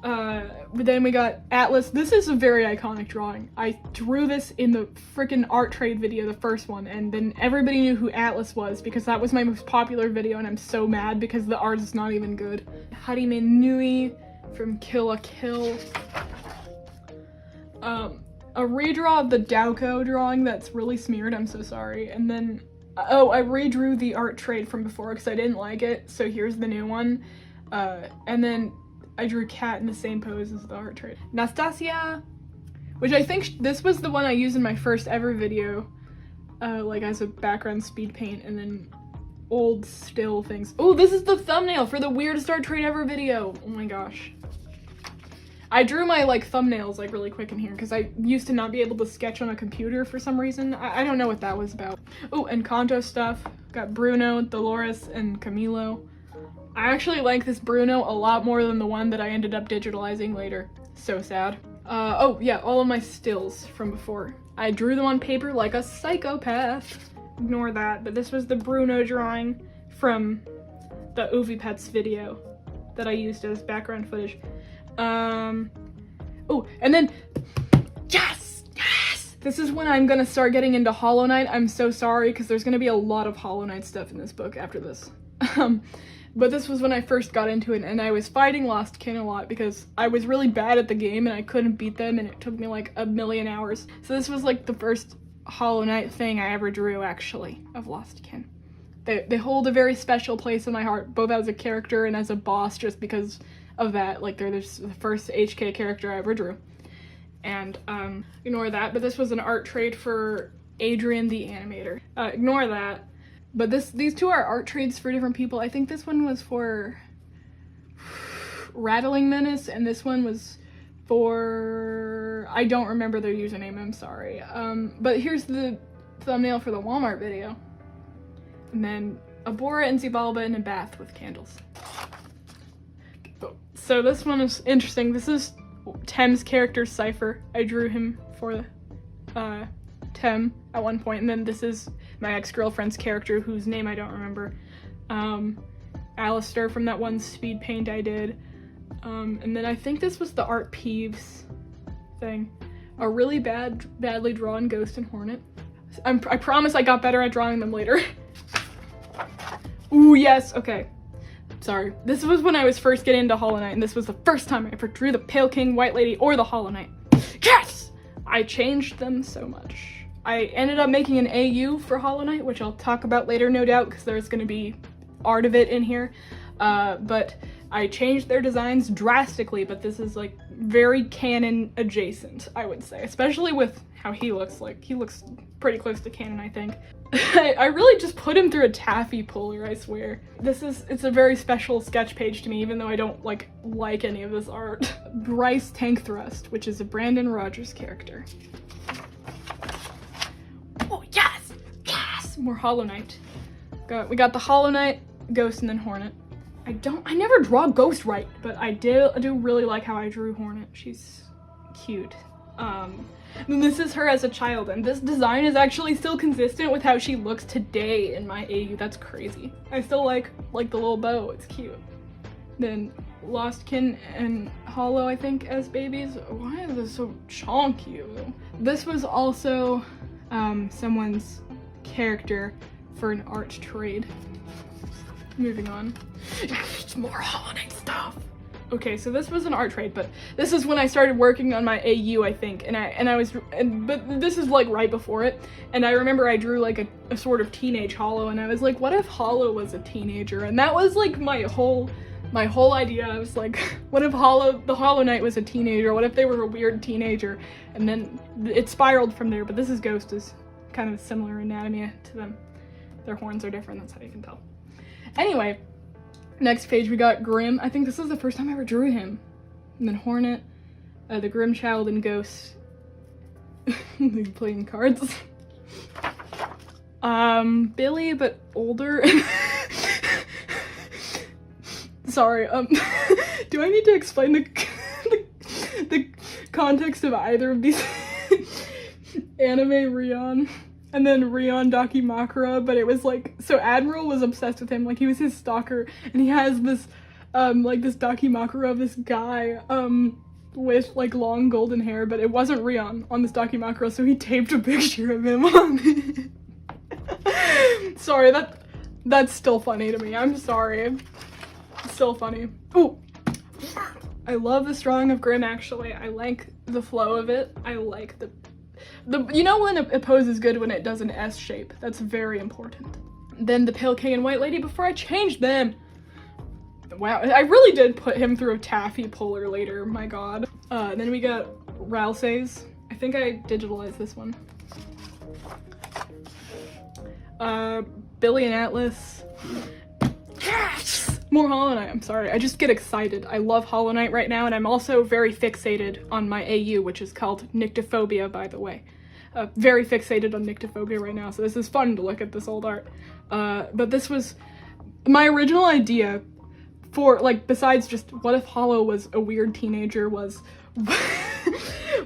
S1: But then we got Atlas. This is a very iconic drawing. I drew this in the freaking art trade video, the first one, and then everybody knew who Atlas was because that was my most popular video, and I'm so mad because the art is not even good. Harime Nui from Kill la Kill. A redraw of the Dowco drawing that's really smeared, I'm so sorry. And then, oh, I redrew the art trade from before because I didn't like it, so here's the new one. And then I drew Kat in the same pose as the art trade. Nastasia, which I think this was the one I used in my first ever video, like as a background speed paint, and then old still things. Oh, this is the thumbnail for the weirdest art trade ever video. Oh my gosh. I drew my like thumbnails like really quick in here because I used to not be able to sketch on a computer for some reason. I don't know what that was about. Oh, and Kanto stuff. Got Bruno, Dolores, and Camilo. I actually like this Bruno a lot more than the one that I ended up digitalizing later. So sad. Oh yeah, all of my stills from before. I drew them on paper like a psychopath. Ignore that, but this was the Bruno drawing from the Ovipets video that I used as background footage. Oh, and then, yes! This is when I'm gonna start getting into Hollow Knight. I'm so sorry, because there's gonna be a lot of Hollow Knight stuff in this book after this. But this was when I first got into it, and I was fighting Lost Kin a lot, because I was really bad at the game, and I couldn't beat them, and it took me like a million hours. So this was like the first Hollow Knight thing I ever drew, actually, of Lost Kin. They hold a very special place in my heart, both as a character and as a boss, just because of that. Like, they're the first HK character I ever drew. And, ignore that, but this was an art trade for Adrian the Animator. Ignore that. But these two are art trades for different people. I think this one was for Rattling Menace, and this one was for... I don't remember their username, I'm sorry. But here's the thumbnail for the Walmart video. And then Abora and Zibalba in a bath with candles. So this one is interesting. This is Tem's character Cypher. I drew him for Tem at one point, and then this is my ex-girlfriend's character whose name I don't remember. Alistair from that one speed paint I did. And then I think this was the Art Peeves thing. A really badly drawn Ghost and Hornet. I promise I got better at drawing them later. Ooh, yes, okay. Sorry. This was when I was first getting into Hollow Knight, and this was the first time I ever drew the Pale King, White Lady, or the Hollow Knight. Yes! I changed them so much. I ended up making an AU for Hollow Knight, which I'll talk about later, no doubt, because there's going to be art of it in here. But I changed their designs drastically, but this is like very canon adjacent, I would say, especially with how he looks. Like, he looks pretty close to canon, I think. I really just put him through a taffy puller, I swear. It's a very special sketch page to me, even though I don't like any of this art. Bryce Tank Thrust, which is a Brandon Rogers character. Oh, yes! Yes! More Hollow Knight. We got the Hollow Knight, Ghost, and then Hornet. I never draw Ghost right, but I do really like how I drew Hornet. She's cute. And this is her as a child, and this design is actually still consistent with how she looks today in my AU. That's crazy. I still like the little bow, it's cute. Then Lostkin and Hollow, I think, as babies. Why is this so chonky? This was also someone's character for an art trade. Moving on. It's more Hollow Knight stuff. Okay, so this was an art trade, but this is when I started working on my AU, I think, but this is like right before it, and I remember I drew like a sort of teenage Hollow, and I was like, what if Hollow was a teenager? And that was like my whole idea. I was like, what if the Hollow Knight was a teenager? What if they were a weird teenager? And then it spiraled from there, but this is Ghost, is kind of similar anatomy to them. Their horns are different, that's how you can tell. Anyway, next page we got Grim. I think this is the first time I ever drew him. And then Hornet, the Grim Child, and Ghost. Playing cards. Billy, but older. Sorry, do I need to explain the context of either of these? Anime Rion. And then Rion Dakimakura, but it was like, so Admiral was obsessed with him, like he was his stalker, and he has this, like this Dakimakura of this guy, with like long golden hair, but it wasn't Rion on this Dakimakura, so he taped a picture of him on it. Sorry, that's still funny to me, I'm sorry. It's still funny. Ooh! I love this drawing of Grim, actually. I like the flow of it. I like you know when a pose is good when it does an S shape. That's very important. Then the Pale King and White Lady before I changed them. Wow, I really did put him through a taffy puller later, my god. Then we got Ralses. I think I digitalized this one. Billy and Atlas. Yes! More Hollow Knight, I'm sorry. I just get excited. I love Hollow Knight right now, and I'm also very fixated on my AU, which is called Nyctophobia, by the way. Very fixated on Nyctophobia right now, so this is fun to look at this old art. But this was my original idea for, like, besides just what if Hollow was a weird teenager, was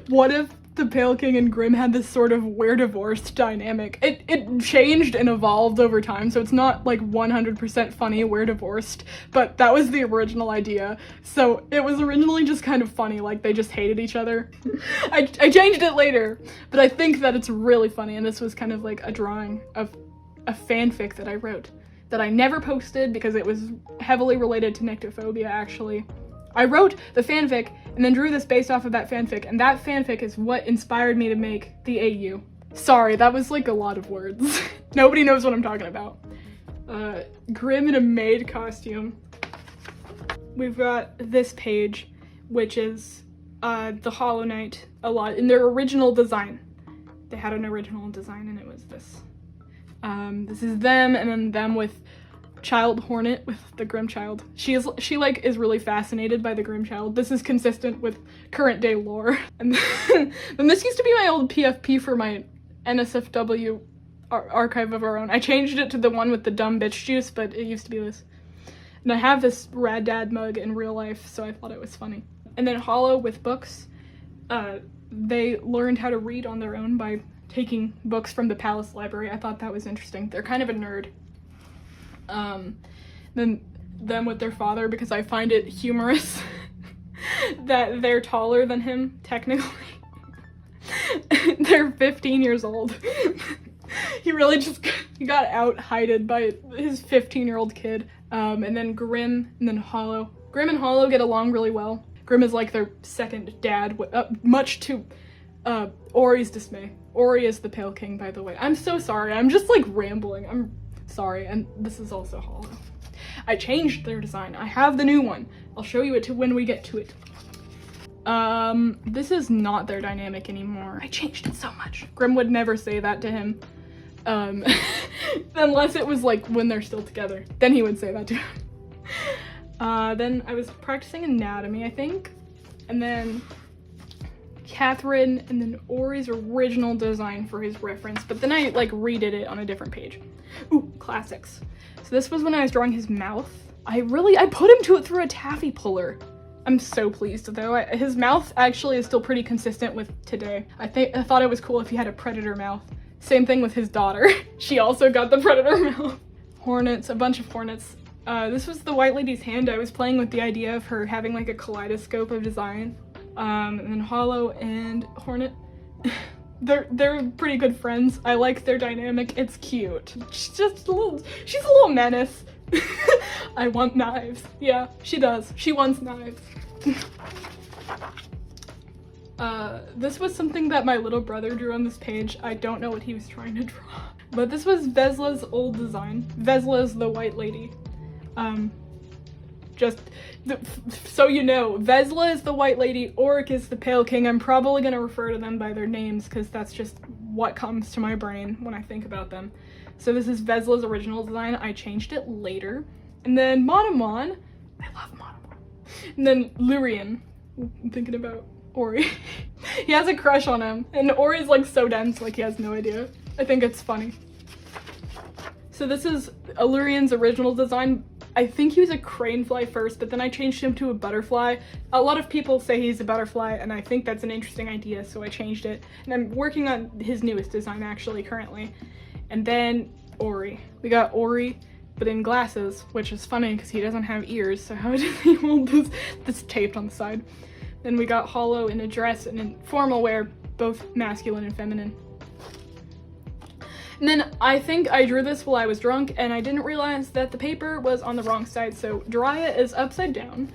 S1: what if the Pale King and Grim had this sort of we're divorced dynamic. It changed and evolved over time, so it's not like 100% funny we're divorced, but that was the original idea. So it was originally just kind of funny, like they just hated each other. I changed it later, but I think that it's really funny, and this was kind of like a drawing of a fanfic that I wrote that I never posted because it was heavily related to Nyctophobia, actually. I wrote the fanfic and then drew this based off of that fanfic, and that fanfic is what inspired me to make the AU. Sorry, that was like a lot of words. Nobody knows what I'm talking about. Grim in a maid costume. We've got this page, which is the Hollow Knight a lot in their original design. They had an original design and it was this. This is them, and then them with Child Hornet, with the Grim Child. She like is really fascinated by the Grim Child. This is consistent with current day lore. And then this used to be my old PFP for my NSFW archive of our own. I changed it to the one with the dumb bitch juice, but it used to be this. And I have this Rad Dad mug in real life, so I thought it was funny. And then Hollow with books. They learned how to read on their own by taking books from the Palace Library. I thought that was interesting. They're kind of a nerd. Then them with their father, because I find it humorous that they're taller than him, technically. They're 15 years old. He really just got out-heighted by his 15-year-old kid. And then Grimm, and then Hollow. Grimm and Hollow get along really well. Grimm is like their second dad, much to Ori's dismay. Ori is the Pale King, by the way. I'm so sorry, I'm just like rambling. I'm sorry, and this is also Hollow. I changed their design. I have the new one. I'll show you it when we get to it. This is not their dynamic anymore. I changed it so much. Grimm would never say that to him. Unless it was like when they're still together. Then he would say that to him. Then I was practicing anatomy, I think. And then Catherine, and then Ori's original design for his reference. But then I like redid it on a different page. Ooh, classics. So this was when I was drawing his mouth. I put him to it through a taffy puller. I'm so pleased though. His mouth actually is still pretty consistent with today. I thought it was cool if he had a predator mouth. Same thing with his daughter. She also got the predator mouth. Hornets, a bunch of hornets. This was the White Lady's hand. I was playing with the idea of her having like a kaleidoscope of design. And then Hollow and Hornet. They're pretty good friends. I like their dynamic. It's cute. She's a little menace. I want knives. Yeah, she does. She wants knives. This was something that my little brother drew on this page. I don't know what he was trying to draw. But this was Vesla's old design. Vesla is the White Lady. So you know, Vesla is the White Lady, Oric is the Pale King. I'm probably gonna refer to them by their names because that's just what comes to my brain when I think about them. So this is Vesla's original design. I changed it later. And then Monomon. I love Monomon. And then Lurian. I'm thinking about Ori. He has a crush on him. And Ori's like so dense, like he has no idea. I think it's funny. So this is Lurian's original design. I think he was a crane fly first, but then I changed him to a butterfly. A lot of people say he's a butterfly, and I think that's an interesting idea, so I changed it. And I'm working on his newest design actually currently. And then Ori. We got Ori, but in glasses, which is funny because he doesn't have ears, so how did he hold this taped on the side? Then we got Hollow in a dress and in formal wear, both masculine and feminine. And then I think I drew this while I was drunk and I didn't realize that the paper was on the wrong side, so Drya is upside down.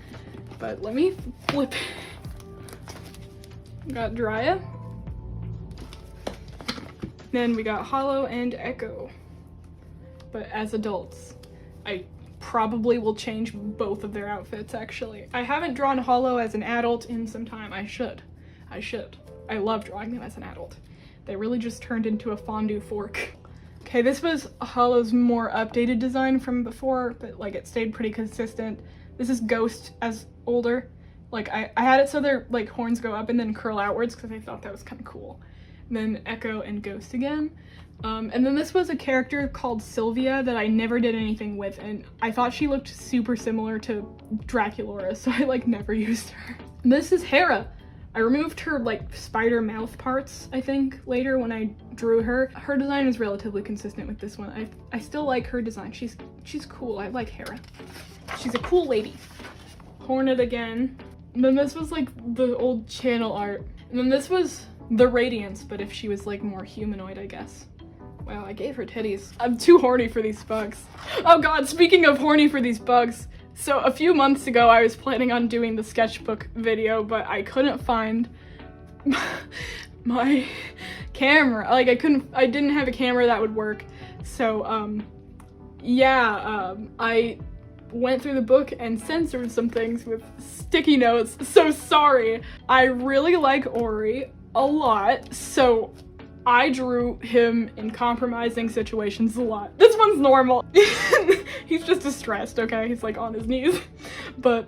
S1: But let me flip it. Got Drya. Then we got Hollow and Echo. But as adults, I probably will change both of their outfits actually. I haven't drawn Hollow as an adult in some time. I should. I love drawing them as an adult. They really just turned into a fondue fork. Okay, this was Hollow's more updated design from before, but like it stayed pretty consistent. This is Ghost as older. Like I had it so their like horns go up and then curl outwards because I thought that was kind of cool. And then Echo and Ghost again. And then this was a character called Sylvia that I never did anything with, and I thought she looked super similar to Draculaura, so I like never used her. This is Hera. I removed her like spider mouth parts, I think, later when I drew her. Her design is relatively consistent with this one. I still like her design. She's cool. I like Hera. She's a cool lady. Hornet again. And then this was like the old channel art. And then this was the Radiance, but if she was like more humanoid, I guess. Wow, I gave her titties. I'm too horny for these bugs. Oh god, speaking of horny for these bugs. So a few months ago, I was planning on doing the sketchbook video, but I couldn't find my camera. Like I didn't have a camera that would work. So, I went through the book and censored some things with sticky notes. So sorry. I really like Ori a lot, so I drew him in compromising situations a lot. This one's normal. He's just distressed, okay? He's like on his knees. But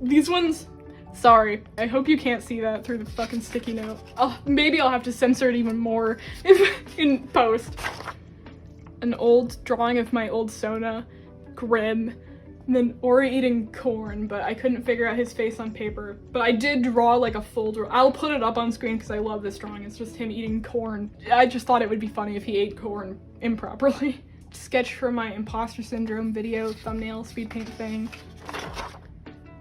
S1: these ones, sorry. I hope you can't see that through the fucking sticky note. Maybe I'll have to censor it even more in post. An old drawing of my old Sona, Grimm, And then Ori eating corn, but I couldn't figure out his face on paper. But I did draw like a full draw. I'll put it up on screen because I love this drawing. It's just him eating corn. I just thought it would be funny if he ate corn improperly. Sketch for my imposter syndrome video thumbnail speed paint thing.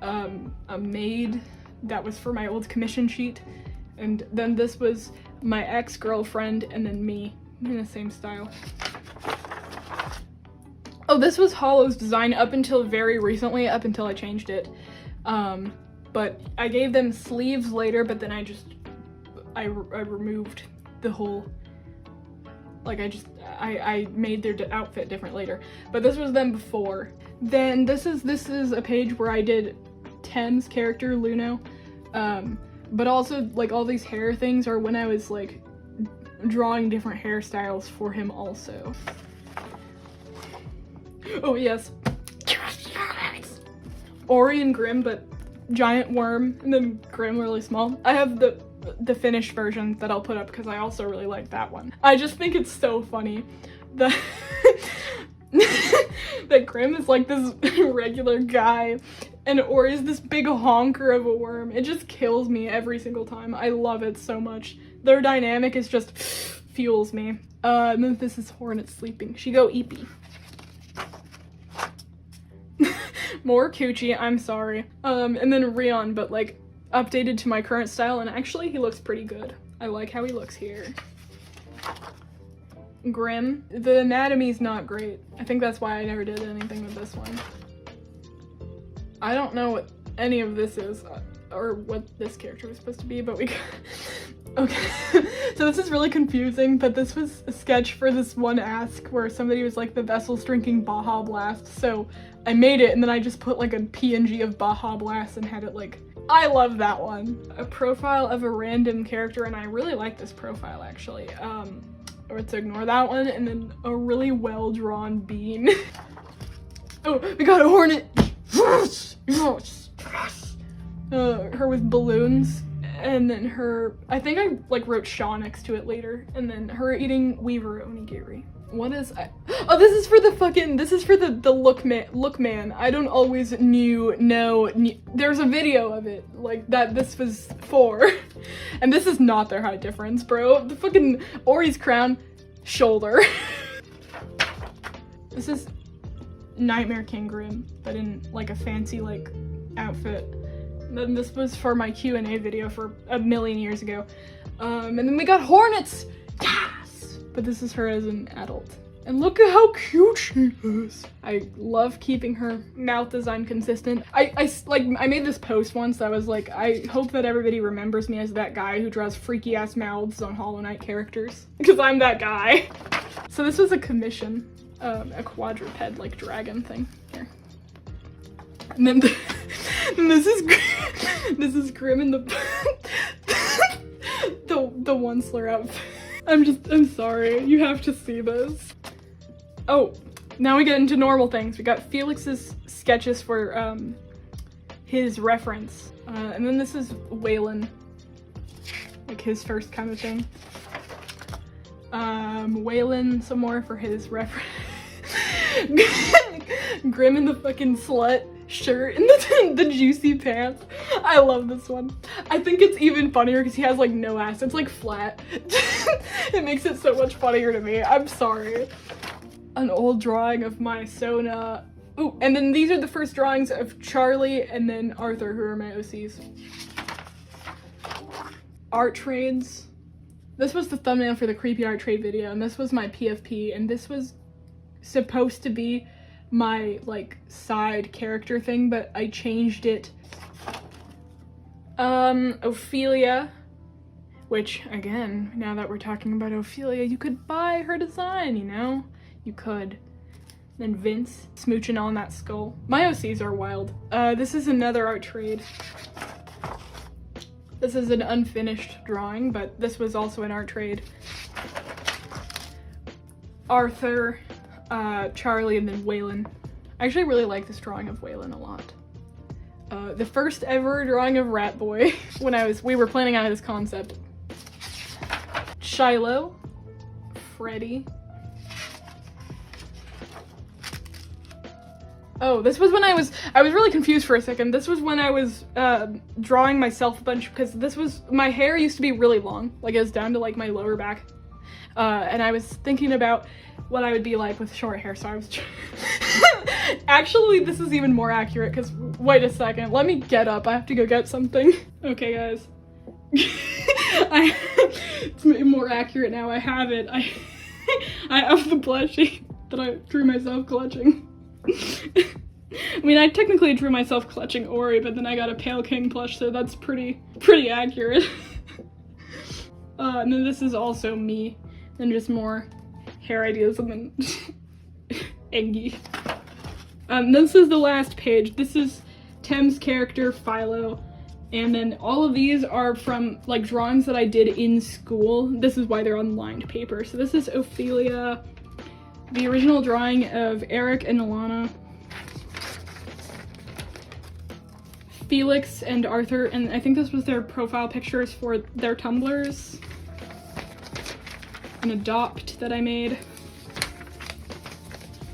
S1: A maid that was for my old commission sheet. And then this was my ex-girlfriend and then me in the same style. Oh, this was Hollow's design up until very recently, up until I changed it. But I gave them sleeves later, but then I removed the whole, like I made their outfit different later. But this was them before. Then this is a page where I did Tem's character, Luno. But also like all these hair things are when I was like drawing different hairstyles for him also. Oh yes. Ori and Grim, but giant worm, and then Grim really small. I have the finished version that I'll put up because I also really like that one. I just think it's so funny that that Grim is like this regular guy and Ori is this big honker of a worm. It just kills me every single time. I love it so much. Their dynamic is just fuels me. And then this is Hornet sleeping. She go eepy. More coochie, I'm sorry. And then Rion, but like updated to my current style, and actually he looks pretty good. I like how he looks here. Grim. The anatomy's not great. I think that's why I never did anything with this one. I don't know what any of this is, or what this character was supposed to be, but we got... Okay, so this is really confusing, but this was a sketch for this one ask where somebody was like, the vessel's drinking Baja Blast, so I made it and then I just put like a PNG of Baja Blast and had it like, I love that one. A profile of a random character, and I really like this profile actually. Or to ignore that one, and then a really well-drawn bean. Oh, we got a hornet! Her with balloons. And then her, I think I like wrote Shaw next to it later, and then her eating Weaver onigiri. What is oh, this is for the fucking, this is for the look man. I don't always know, there's a video of it, like that this was for. And this is not their height difference, bro. The fucking Ori's crown, shoulder. This is Nightmare King Grim, but in like a fancy like outfit. Then this was for my Q&A video for a million years ago. And then we got hornets! Yes! But this is her as an adult. And look at how cute she is. I love keeping her mouth design consistent. I made this post once that was like, I hope that everybody remembers me as that guy who draws freaky ass mouths on Hollow Knight characters. Because I'm that guy. So this was a commission. A quadruped like dragon thing. Here. And then and this is Grim in the one slur outfit. I'm sorry, you have to see this. Oh, now we get into normal things. We got Felix's sketches for his reference. And then this is Waylon, like his first kind of thing. Waylon some more for his reference. Grim in the fucking slut shirt and the juicy pants. I love this one. I think it's even funnier because he has like no ass. It's like flat. It makes it so much funnier to me. I'm sorry. An old drawing of my Sona. Ooh, and then these are the first drawings of Charlie and then Arthur, who are my OCs. Art trades. This was the thumbnail for the creepy art trade video, and this was my PFP, and this was supposed to be my like side character thing, but I changed it. Ophelia, which again, now that we're talking about Ophelia, you could buy her design, you know? You could. Then Vince smooching on that skull. My OCs are wild. This is another art trade. This is an unfinished drawing, but this was also an art trade. Arthur, Charlie, and then Waylon. I actually really like this drawing of Waylon a lot. The first ever drawing of Rat Boy when we were planning out his concept. Shiloh, Freddy, Oh, this was when I was really confused for a second. This was when I was drawing myself a bunch, because my hair used to be really long, like it was down to like my lower back. And I was thinking about what I would be like with short hair, so I was actually, this is even more accurate, because wait a second, let me get up, I have to go get something. Okay guys, it's more accurate now. I have it. I have the plushie that I drew myself clutching. I mean, I technically drew myself clutching Ori, but then I got a Pale King plush, so that's pretty accurate. And then this is also me, and just more hair ideas, and then Engie. This is the last page. This is Tem's character, Philo, and then all of these are from, like, drawings that I did in school. This is why they're on lined paper. So this is Ophelia, the original drawing of Eric and Alana, Felix and Arthur, and I think this was their profile pictures for their Tumblrs. An adopt that I made.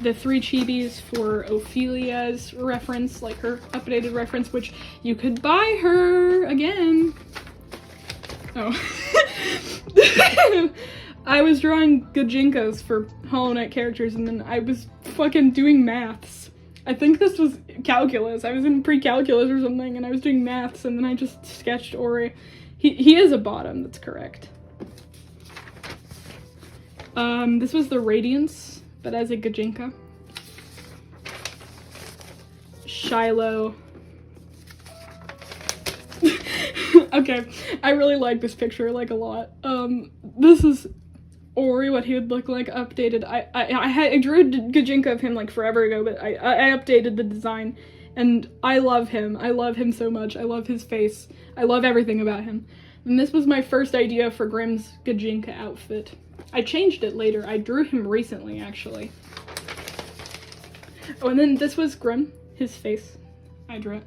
S1: The 3 chibis for Ophelia's reference, like her updated reference, which you could buy her again. Oh. I was drawing Gajinkas for Hollow Knight characters, and then I was fucking doing maths. I think this was calculus. I was in pre-calculus or something, and I was doing maths, and then I just sketched Ori. He is a bottom, that's correct. This was the Radiance, but as a Gajinka. Shiloh. Okay, I really like this picture, like, a lot. This is Ori, what he would look like updated. I drew a Gajinka of him like forever ago, but I updated the design, and I love him. I love him so much. I love his face. I love everything about him. And this was my first idea for Grimm's Gajinka outfit. I changed it later. I drew him recently, actually. Oh, and then this was Grimm, his face. I drew it.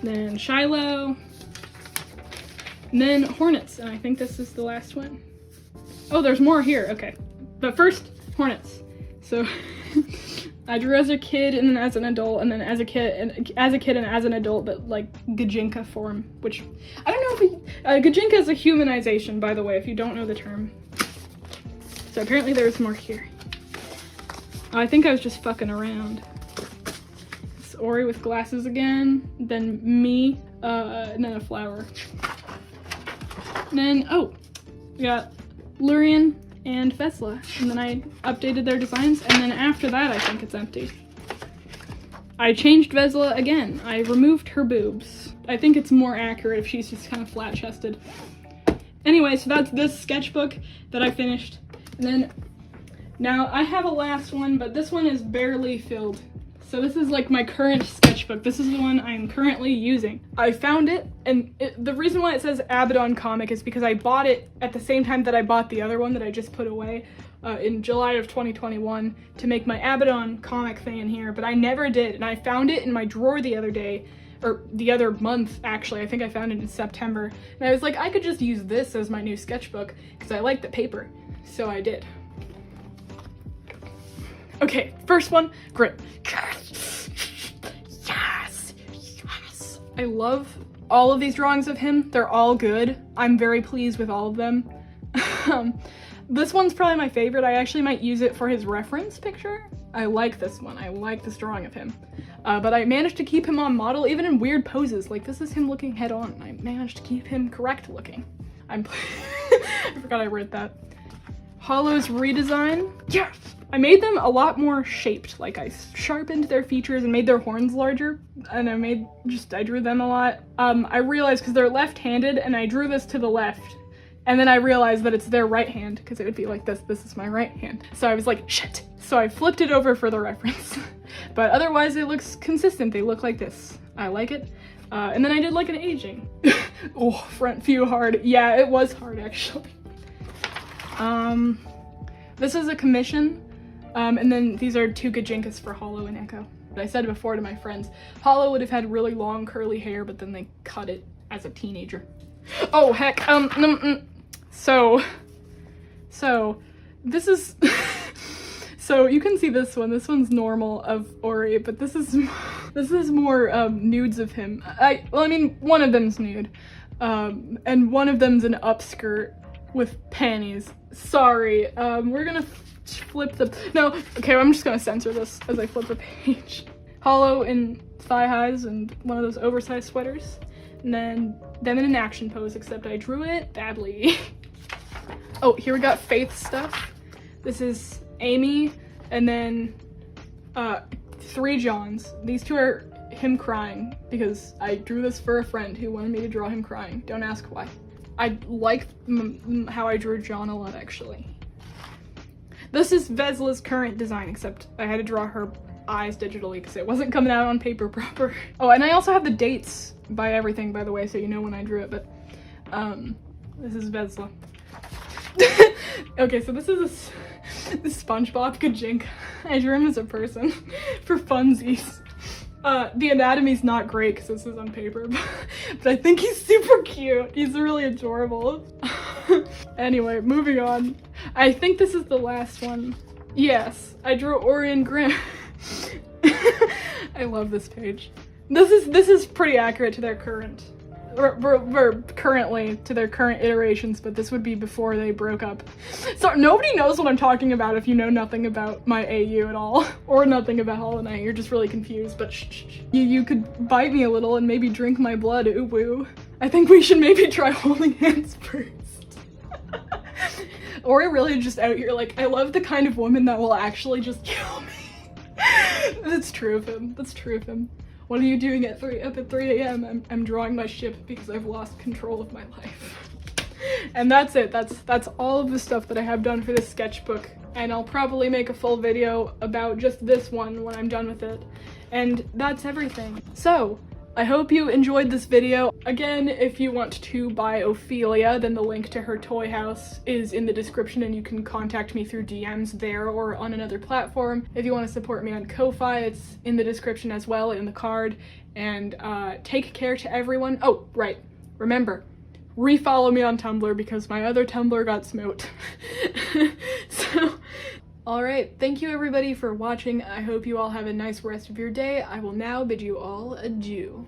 S1: Then Shiloh. And then Hornets, and I think this is the last one. Oh, there's more here, okay. But first, Hornets. So, I drew as a kid and then as an adult, and then as a kid and as an adult, but like Gajinka form, which, I don't know if Gajinka is a humanization, by the way, if you don't know the term. So apparently there's more here. Oh, I think I was just fucking around. It's Ori with glasses again, then me, and then a flower. And then, oh, we got Lurian and Vesla, and then I updated their designs, and then after that I think it's empty. I changed Vesla again. I removed her boobs. I think it's more accurate if she's just kind of flat-chested. Anyway, so that's this sketchbook that I finished. And then, now I have a last one, but this one is barely filled. So this is like my current sketchbook. This is the one I'm currently using. I found it, and the reason why it says Abaddon comic is because I bought it at the same time that I bought the other one that I just put away in July of 2021 to make my Abaddon comic thing in here, but I never did, and I found it in my drawer the other day, or the other month actually. I think I found it in September, and I was like, I could just use this as my new sketchbook because I like the paper, so I did. Okay, first one, Grimm. Yes! Yes! Yes! I love all of these drawings of him. They're all good. I'm very pleased with all of them. This one's probably my favorite. I actually might use it for his reference picture. I like this one. I like this drawing of him. But I managed to keep him on model, even in weird poses. Like, this is him looking head on. I managed to keep him correct looking. I forgot I wrote that. Hollow's redesign. Yes! I made them a lot more shaped. Like, I sharpened their features and made their horns larger, and I drew them a lot. I realized because they're left-handed, and I drew this to the left, and then I realized that it's their right hand, because it would be like this is my right hand. So I was like, shit! So I flipped it over for the reference. But otherwise it looks consistent. They look like this. I like it. And then I did like an aging. Oh, front view hard. Yeah, it was hard actually. This is a commission. And then these are 2 Gajinkas for Hollow and Echo. I said before to my friends, Hollow would have had really long curly hair, but then they cut it as a teenager. Oh heck, so this is So you can see this one. This one's normal of Ori, but this is more nudes of him. Well, I mean, one of them's nude, and one of them's an upskirt with panties. Sorry. We're gonna flip the. No. Okay, I'm just gonna censor this as I flip the page. Hollow in thigh highs and one of those oversized sweaters, and then them in an action pose. Except I drew it badly. Oh, here we got Faith stuff. This is Amy, and then 3 Johns. These 2 are him crying because I drew this for a friend who wanted me to draw him crying. Don't ask why. I like how I drew John a lot, actually. This is Vesla's current design, except I had to draw her eyes digitally because it wasn't coming out on paper proper. Oh, and I also have the dates by everything, by the way, so you know when I drew it, but this is Vesla. Okay, so this is this SpongeBob Kajink. I drew him as a person for funsies. The anatomy's not great because this is on paper, but I think he's super cute. He's really adorable. Anyway, moving on. I think this is the last one. Yes, I drew Orion Grimm. I love this page. This is pretty accurate to their current. Currently to their current iterations, but this would be before they broke up. So nobody knows what I'm talking about if you know nothing about my AU at all, or nothing about Hollow Knight. You're just really confused, but shh. You could bite me a little and maybe drink my blood, ooh woo. I think we should maybe try holding hands first. Or I really just out here, like, I love the kind of woman that will actually just kill me. That's true of him. That's true of him. What are you doing up at 3 a.m? I'm drawing my ship because I've lost control of my life. And that's it. That's all of the stuff that I have done for this sketchbook. And I'll probably make a full video about just this one when I'm done with it. And that's everything. So, I hope you enjoyed this video. Again, if you want to buy Ophelia, then the link to her toy house is in the description and you can contact me through DMs there or on another platform. If you want to support me on Ko-Fi, it's in the description as well, in the card. And take care to everyone. Oh, right. Remember, refollow me on Tumblr because my other Tumblr got smote. So, alright, thank you everybody for watching. I hope you all have a nice rest of your day. I will now bid you all adieu.